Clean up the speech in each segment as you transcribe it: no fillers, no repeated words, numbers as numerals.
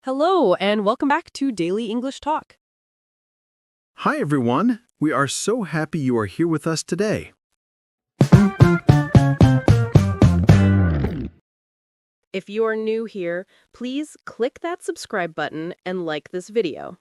Hello, and welcome back to Daily English Talk. Hi, everyone. We are so happy you are here with us today. If you are new here, please click that subscribe button and like this video.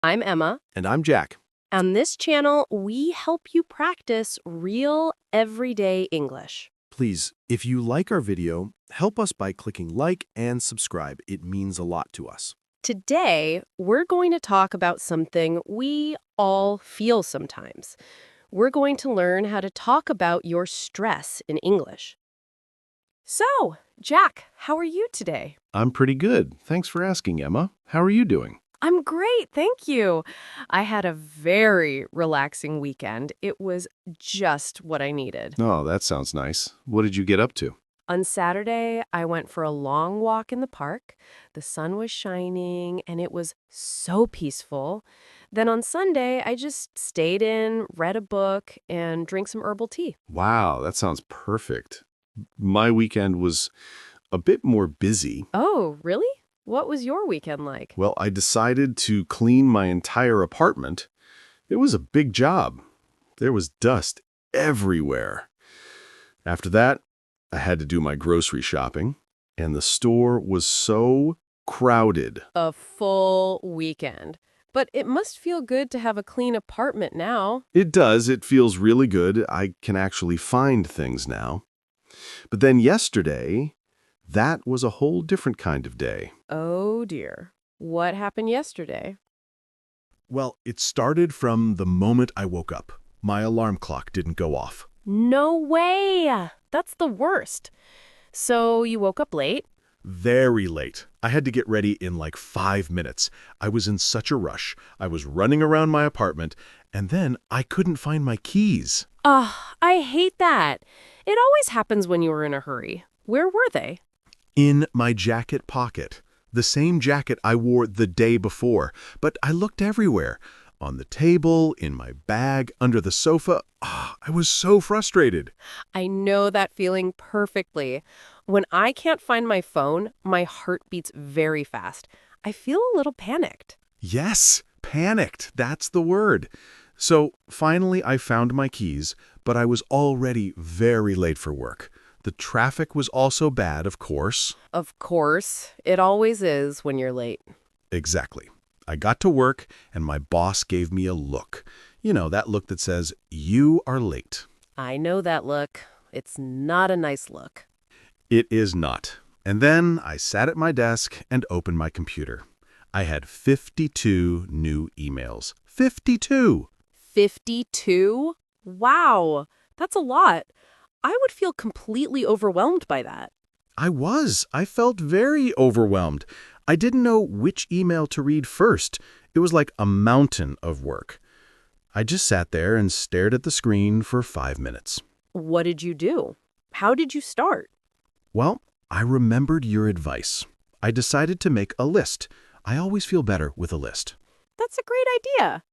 I'm Emma. And I'm Jack. On this channel, we help you practice real, everyday English. Please, if you like our video, help us by clicking like and subscribe. It means a lot to us. Today, we're going to talk about something we all feel sometimes. We're going to learn how to talk about your stress in English. So, Jack, how are you today? I'm pretty good. Thanks for asking, Emma. How are you doing? I'm great, thank you. I had a very relaxing weekend. It was just what I needed. Oh, that sounds nice. What did you get up to? On Saturday, I went for a long walk in the park. The sun was shining, and it was so peaceful. Then on Sunday, I just stayed in, read a book, and drank some herbal tea. Wow, that sounds perfect. My weekend was a bit more busy. Oh, really? What was your weekend like? Well, I decided to clean my entire apartment. It was a big job. There was dust everywhere. After that, I had to do my grocery shopping, and the store was so crowded. A full weekend. But it must feel good to have a clean apartment now. It does. It feels really good. I can actually find things now. But then yesterday, that was a whole different kind of day. Oh dear. What happened yesterday? Well, it started from the moment I woke up. My alarm clock didn't go off. No way! That's the worst. So you woke up late? Very late. I had to get ready in like 5 minutes. I was in such a rush. I was running around my apartment, and then I couldn't find my keys. Ugh, I hate that. It always happens when you were in a hurry. Where were they? In my jacket pocket. The same jacket I wore the day before. But I looked everywhere. On the table, in my bag, under the sofa. I was so frustrated. I know that feeling perfectly. When I can't find my phone, my heart beats very fast. I feel a little panicked. Yes, panicked. That's the word. So finally I found my keys, but I was already very late for work. The traffic was also bad, of course. Of course, it always is when you're late. Exactly. I got to work, and my boss gave me a look. You know, that look that says, "You are late." I know that look. It's not a nice look. It is not. And then I sat at my desk and opened my computer. I had 52 new emails. 52! 52? Wow, that's a lot. I would feel completely overwhelmed by that. I felt very overwhelmed. I didn't know which email to read first. It was like a mountain of work. I just sat there and stared at the screen for 5 minutes. What did you do? How did you start? Well, I remembered your advice. I decided to make a list. I always feel better with a list. That's a great idea.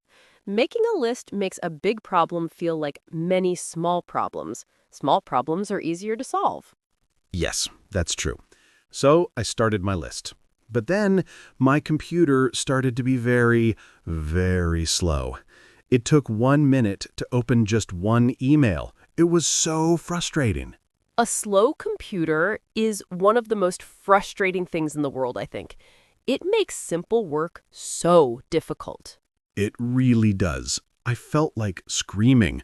Making a list makes a big problem feel like many small problems. Small problems are easier to solve. Yes, that's true. So I started my list. But then my computer started to be very, very slow. It took 1 minute to open just one email. It was so frustrating. A slow computer is one of the most frustrating things in the world, I think. It makes simple work so difficult. It really does. I felt like screaming.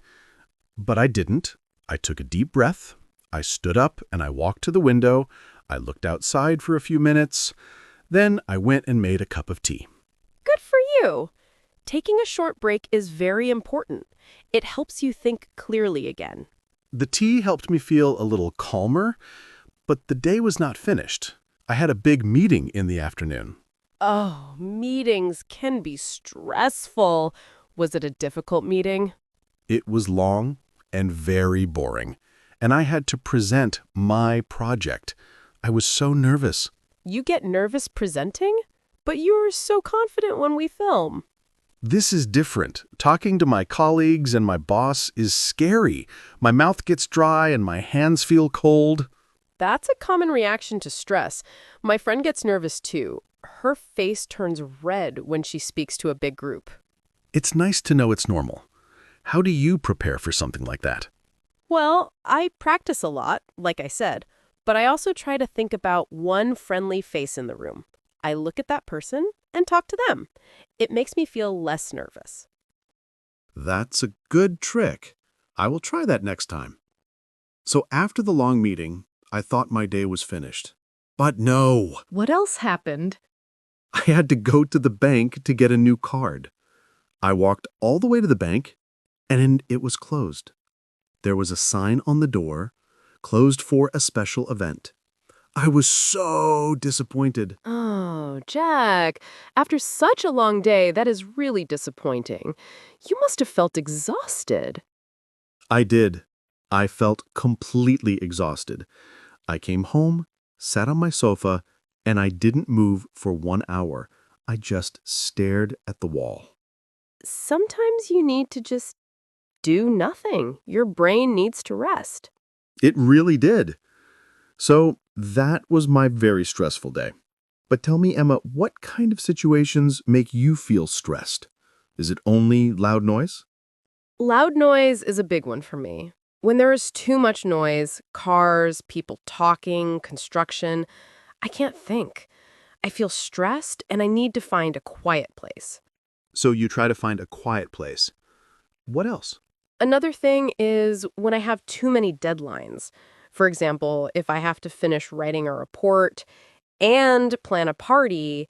But I didn't. I took a deep breath. I stood up and I walked to the window. I looked outside for a few minutes. Then I went and made a cup of tea. Good for you. Taking a short break is very important. It helps you think clearly again. The tea helped me feel a little calmer, but the day was not finished. I had a big meeting in the afternoon. Oh, meetings can be stressful. Was it a difficult meeting? It was long and very boring, and I had to present my project. I was so nervous. You get nervous presenting? But you're so confident when we film. This is different. Talking to my colleagues and my boss is scary. My mouth gets dry and my hands feel cold. That's a common reaction to stress. My friend gets nervous too. Her face turns red when she speaks to a big group. It's nice to know it's normal. How do you prepare for something like that? Well, I practice a lot, like I said, but I also try to think about one friendly face in the room. I look at that person and talk to them. It makes me feel less nervous. That's a good trick. I will try that next time. So after the long meeting, I thought my day was finished. But no, What else happened? I had to go to the bank to get a new card. I walked all the way to the bank, and it was closed. There was a sign on the door, closed for a special event. I was so disappointed. Oh, Jack, after such a long day, that is really disappointing. You must have felt exhausted. I did. I felt completely exhausted. I came home, sat on my sofa, and I didn't move for 1 hour. I just stared at the wall. Sometimes you need to just do nothing. Your brain needs to rest. It really did. So that was my very stressful day. But tell me, Emma, what kind of situations make you feel stressed? Is it only loud noise? Loud noise is a big one for me. When there is too much noise, cars, people talking, construction, I can't think. I feel stressed and I need to find a quiet place. So you try to find a quiet place. What else? Another thing is when I have too many deadlines. For example, if I have to finish writing a report and plan a party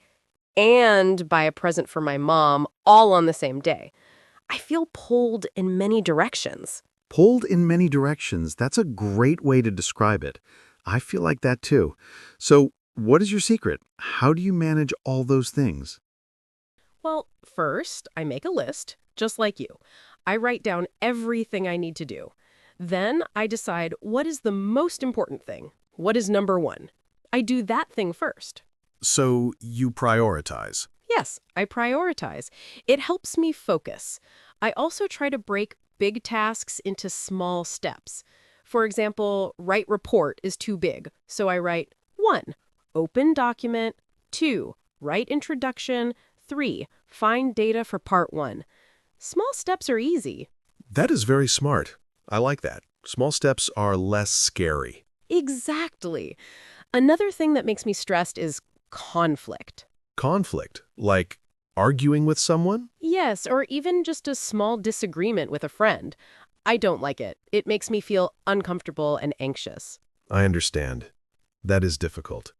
and buy a present for my mom all on the same day, I feel pulled in many directions. Pulled in many directions. That's a great way to describe it. I feel like that too. So what is your secret? How do you manage all those things? Well, first, I make a list, just like you. I write down everything I need to do. Then I decide what is the most important thing. What is number one? I do that thing first. So you prioritize. Yes, I prioritize. It helps me focus. I also try to break big tasks into small steps. For example, write report is too big, so I write 1. Open document. 2. Write introduction. 3. Find data for part 1. Small steps are easy. That is very smart. I like that. Small steps are less scary. Exactly. Another thing that makes me stressed is conflict. Conflict, like arguing with someone? Yes, or even just a small disagreement with a friend. I don't like it. It makes me feel uncomfortable and anxious. I understand. That is difficult.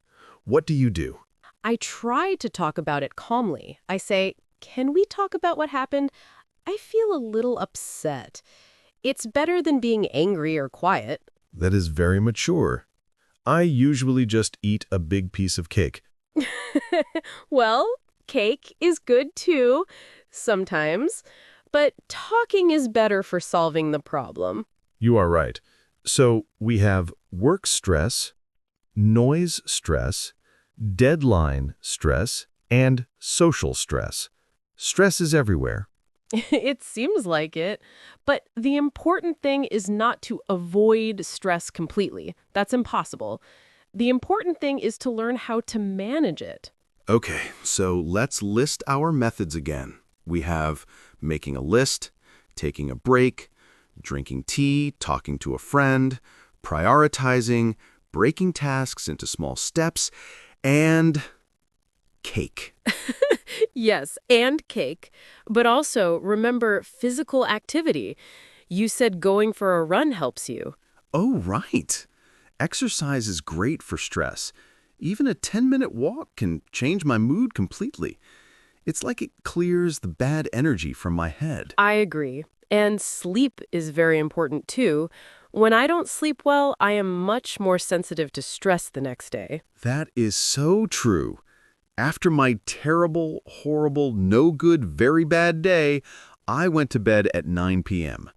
What do you do? I try to talk about it calmly. I say, "Can we talk about what happened? I feel a little upset." It's better than being angry or quiet. That is very mature. I usually just eat a big piece of cake. Well, cake is good too, sometimes, but talking is better for solving the problem. You are right. So we have work stress, noise stress, deadline stress, and social stress. Stress is everywhere. It seems like it, but the important thing is not to avoid stress completely. That's impossible. The important thing is to learn how to manage it. Okay, so let's list our methods again. We have making a list, taking a break, drinking tea, talking to a friend, prioritizing, breaking tasks into small steps, and cake. Yes, and cake. But also, remember physical activity. You said going for a run helps you. Oh, right. Exercise is great for stress. Even a 10-minute walk can change my mood completely. It's like it clears the bad energy from my head. I agree. And sleep is very important too. When I don't sleep well, I am much more sensitive to stress the next day. That is so true. After my terrible, horrible, no good, very bad day, I went to bed at 9 p.m.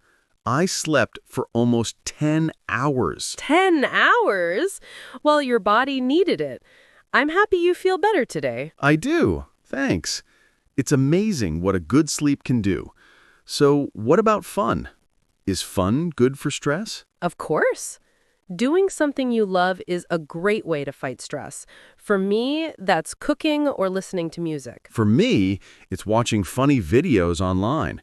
I slept for almost 10 hours. 10 hours? Well, your body needed it. I'm happy you feel better today. I do. Thanks. It's amazing what a good sleep can do. So what about fun? Is fun good for stress? Of course. Doing something you love is a great way to fight stress. For me, that's cooking or listening to music. For me, it's watching funny videos online.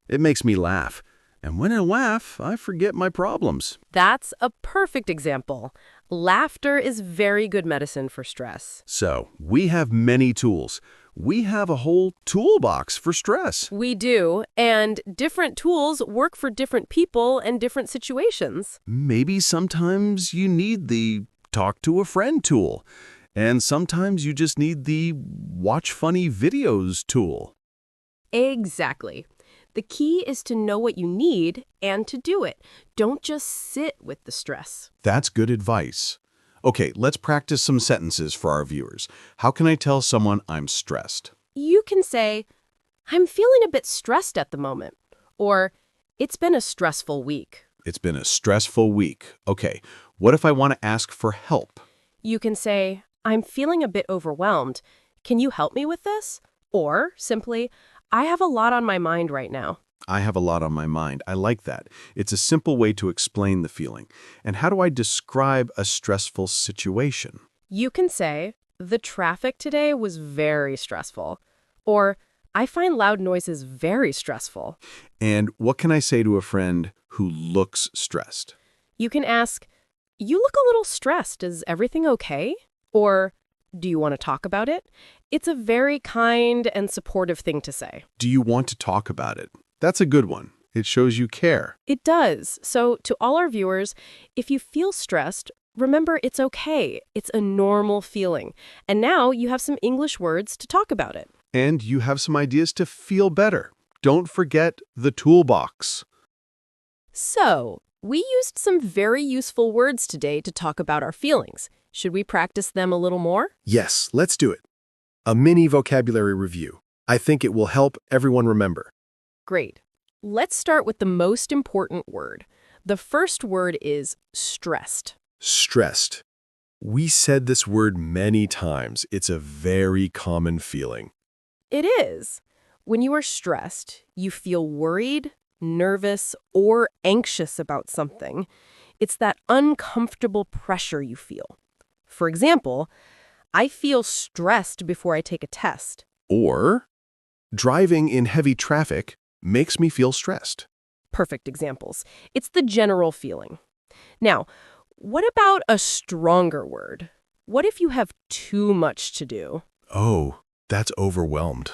It makes me laugh. And when I laugh, I forget my problems. That's a perfect example. Laughter is very good medicine for stress. So, we have many tools. We have a whole toolbox for stress. We do, and different tools work for different people and different situations. Maybe sometimes you need the talk to a friend tool, and sometimes you just need the watch funny videos tool. Exactly. The key is to know what you need and to do it. Don't just sit with the stress. That's good advice. Okay, let's practice some sentences for our viewers. How can I tell someone I'm stressed? You can say, I'm feeling a bit stressed at the moment, or it's been a stressful week. It's been a stressful week. Okay, what if I want to ask for help? You can say, I'm feeling a bit overwhelmed. Can you help me with this? Or simply, I have a lot on my mind right now. I have a lot on my mind. I like that. It's a simple way to explain the feeling. And how do I describe a stressful situation? You can say, the traffic today was very stressful. Or, I find loud noises very stressful. And what can I say to a friend who looks stressed? You can ask, you look a little stressed. Is everything okay? Or, do you want to talk about it? It's a very kind and supportive thing to say. Do you want to talk about it? That's a good one. It shows you care. It does. So, to all our viewers, if you feel stressed, remember it's okay. It's a normal feeling. And now you have some English words to talk about it. And you have some ideas to feel better. Don't forget the toolbox. So, we used some very useful words today to talk about our feelings. Should we practice them a little more? Yes, let's do it. A mini vocabulary review. I think it will help everyone remember. Great. Let's start with the most important word. The first word is stressed. Stressed. We said this word many times. It's a very common feeling. It is. When you are stressed, you feel worried, nervous, or anxious about something. It's that uncomfortable pressure you feel. For example, I feel stressed before I take a test. Or, driving in heavy traffic makes me feel stressed. Perfect examples. It's the general feeling. Now, what about a stronger word? What if you have too much to do? Oh, that's overwhelmed.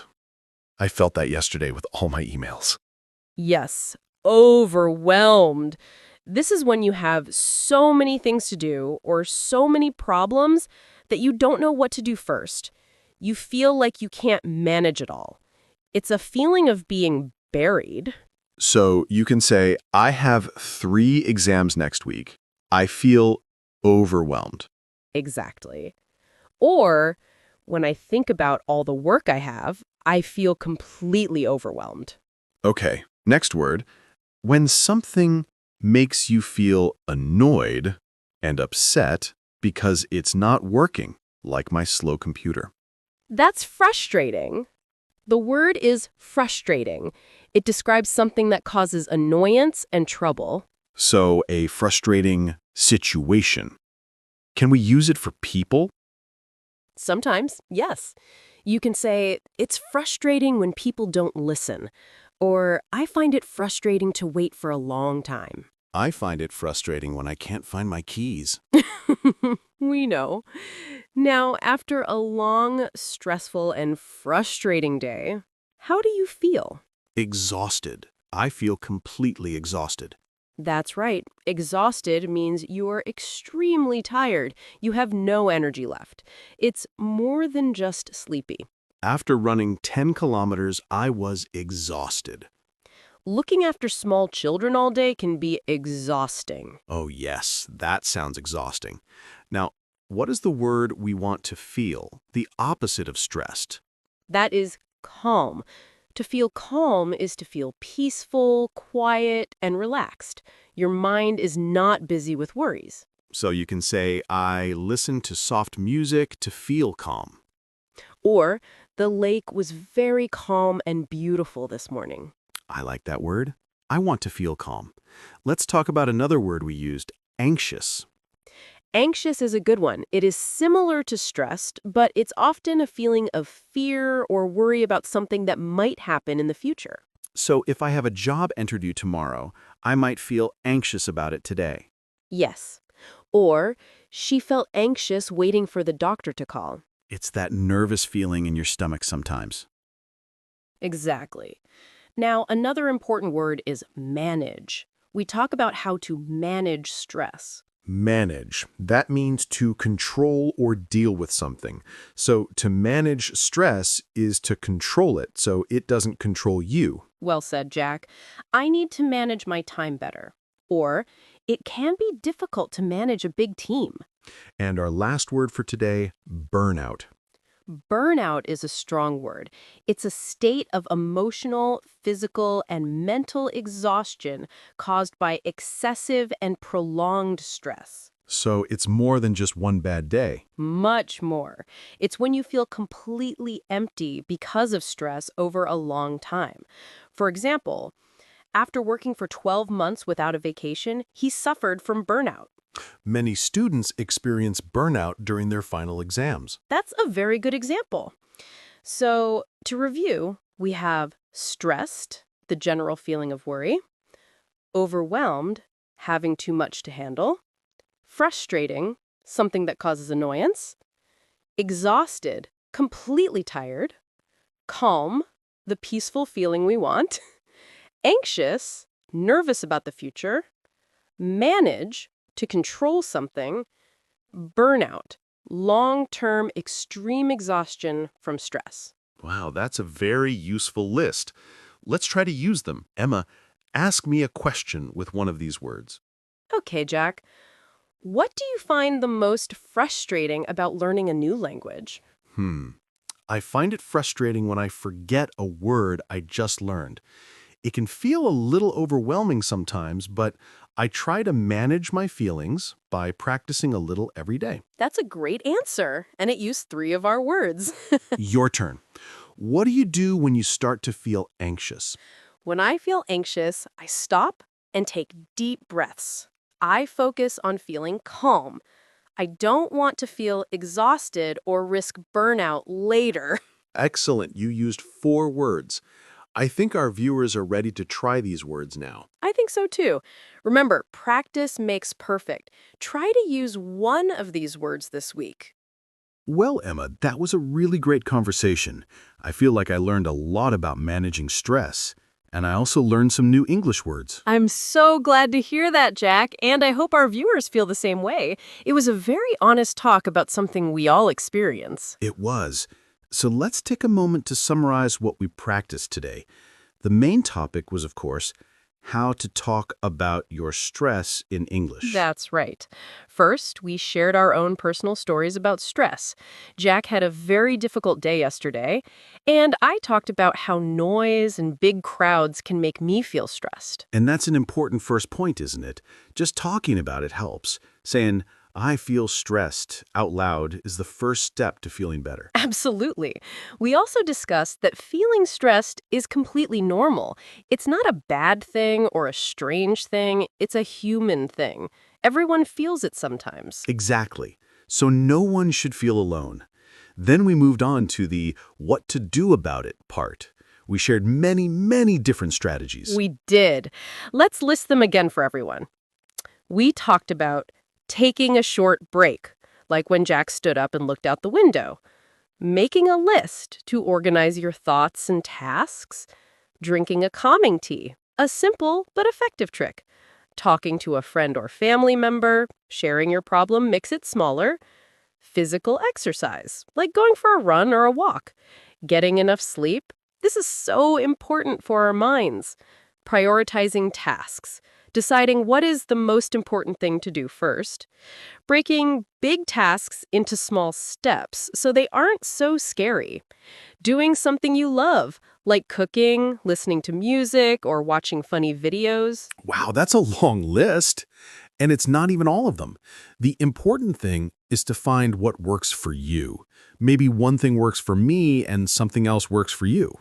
I felt that yesterday with all my emails. Yes, overwhelmed. This is when you have so many things to do or so many problems that you don't know what to do first. You feel like you can't manage it all. It's a feeling of being buried. So you can say, I have 3 exams next week. I feel overwhelmed. Exactly. Or, when I think about all the work I have, I feel completely overwhelmed. Okay, next word. When something makes you feel annoyed and upset because it's not working, like my slow computer. That's frustrating. The word is frustrating. It describes something that causes annoyance and trouble. So, a frustrating situation. Can we use it for people? Sometimes, yes. You can say, it's frustrating when people don't listen. Or, I find it frustrating to wait for a long time. I find it frustrating when I can't find my keys. We know. Now, after a long, stressful, and frustrating day, how do you feel? Exhausted. I feel completely exhausted. That's right. Exhausted means you're extremely tired. You have no energy left. It's more than just sleepy. After running 10 kilometers, I was exhausted. Looking after small children all day can be exhausting. Oh yes, that sounds exhausting. Now, what is the word we want to feel, the opposite of stressed? That is calm. To feel calm is to feel peaceful, quiet, and relaxed. Your mind is not busy with worries. So you can say, I listen to soft music to feel calm. Or, the lake was very calm and beautiful this morning. I like that word. I want to feel calm. Let's talk about another word we used, anxious. Anxious is a good one. It is similar to stressed, but it's often a feeling of fear or worry about something that might happen in the future. So if I have a job interview tomorrow, I might feel anxious about it today. Yes. Or, she felt anxious waiting for the doctor to call. It's that nervous feeling in your stomach sometimes. Exactly. Now, another important word is manage. We talk about how to manage stress. Manage. That means to control or deal with something. So to manage stress is to control it so it doesn't control you. Well said, Jack. I need to manage my time better. Or, it can be difficult to manage a big team. And our last word for today, burnout. Burnout is a strong word. It's a state of emotional, physical, and mental exhaustion caused by excessive and prolonged stress. So it's more than just one bad day. Much more. It's when you feel completely empty because of stress over a long time. For example, after working for 12 months without a vacation, he suffered from burnout. Many students experience burnout during their final exams. That's a very good example. So, to review, we have stressed, the general feeling of worry, overwhelmed, having too much to handle, frustrating, something that causes annoyance, exhausted, completely tired, calm, the peaceful feeling we want, anxious, nervous about the future, manage, to control something, burnout, long-term extreme exhaustion from stress. Wow, that's a very useful list. Let's try to use them. Emma, ask me a question with one of these words. Okay, Jack. What do you find the most frustrating about learning a new language? I find it frustrating when I forget a word I just learned. It can feel a little overwhelming sometimes, but I try to manage my feelings by practicing a little every day. That's a great answer, and it used 3 of our words. Your turn. What do you do when you start to feel anxious? When I feel anxious, I stop and take deep breaths. I focus on feeling calm. I don't want to feel exhausted or risk burnout later. Excellent. You used 4 words. I think our viewers are ready to try these words now. I think so too. Remember, practice makes perfect. Try to use one of these words this week. Well, Emma, that was a really great conversation. I feel like I learned a lot about managing stress, and I also learned some new English words. I'm so glad to hear that, Jack, and I hope our viewers feel the same way. It was a very honest talk about something we all experience. It was. So let's take a moment to summarize what we practiced today. The main topic was, of course, how to talk about your stress in English. That's right. First, we shared our own personal stories about stress. Jack had a very difficult day yesterday, and I talked about how noise and big crowds can make me feel stressed. And that's an important first point, isn't it? Just talking about it helps. Saying, I feel stressed out loud is the first step to feeling better. Absolutely. We also discussed that feeling stressed is completely normal. It's not a bad thing or a strange thing. It's a human thing. Everyone feels it sometimes. Exactly. So no one should feel alone. Then we moved on to the what to do about it part. We shared many different strategies. We did. Let's list them again for everyone. We talked about taking a short break, like when Jack stood up and looked out the window. Making a list to organize your thoughts and tasks. Drinking a calming tea, a simple but effective trick. Talking to a friend or family member. Sharing your problem makes it smaller. Physical exercise, like going for a run or a walk. Getting enough sleep. This is so important for our minds. Prioritizing tasks. Deciding what is the most important thing to do first. Breaking big tasks into small steps so they aren't so scary. Doing something you love, like cooking, listening to music, or watching funny videos. Wow, that's a long list. And it's not even all of them. The important thing is to find what works for you. Maybe one thing works for me and something else works for you.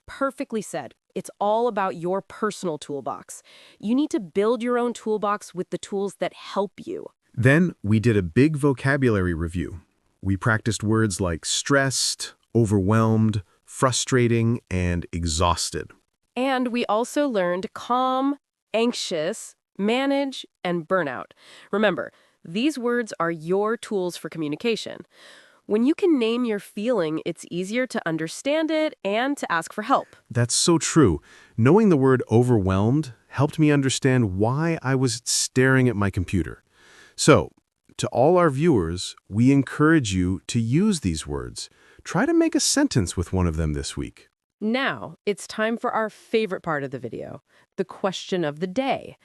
Perfectly said. It's all about your personal toolbox. You need to build your own toolbox with the tools that help you. Then we did a big vocabulary review. We practiced words like stressed, overwhelmed, frustrating, and exhausted. And we also learned calm, anxious, manage, and burnout. Remember, these words are your tools for communication. When you can name your feeling, it's easier to understand it and to ask for help. That's so true. Knowing the word overwhelmed helped me understand why I was staring at my computer. So, to all our viewers, we encourage you to use these words. Try to make a sentence with one of them this week. Now, it's time for our favorite part of the video, the question of the day.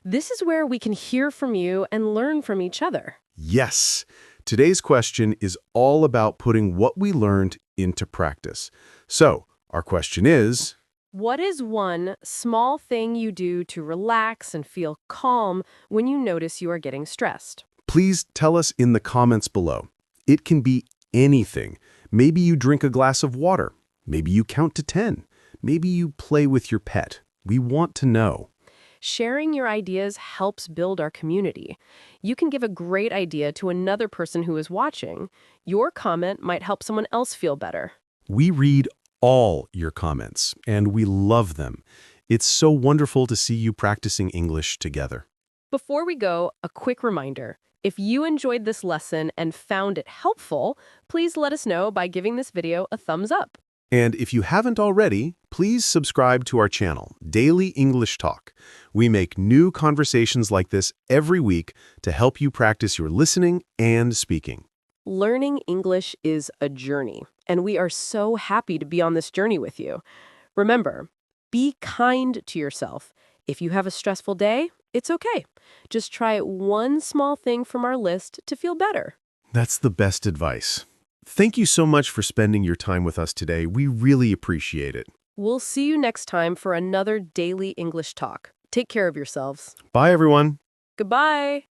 This is where we can hear from you and learn from each other. Yes! Today's question is all about putting what we learned into practice. So, our question is, What is one small thing you do to relax and feel calm when you notice you are getting stressed? please tell us in the comments below. It can be anything. Maybe you drink a glass of water. Maybe you count to 10. Maybe you play with your pet. We want to know. Sharing your ideas helps build our community. You can give a great idea to another person who is watching. Your comment might help someone else feel better. We read all your comments, and we love them. It's so wonderful to see you practicing English together. Before we go, a quick reminder. If you enjoyed this lesson and found it helpful, please let us know by giving this video a thumbs up. And if you haven't already, please subscribe to our channel, Daily English Talk. We make new conversations like this every week to help you practice your listening and speaking. Learning English is a journey, and we are so happy to be on this journey with you. Remember, be kind to yourself. If you have a stressful day, it's okay. Just try one small thing from our list to feel better. That's the best advice. Thank you so much for spending your time with us today. We really appreciate it. We'll see you next time for another Daily English Talk. Take care of yourselves. Bye, everyone. Goodbye.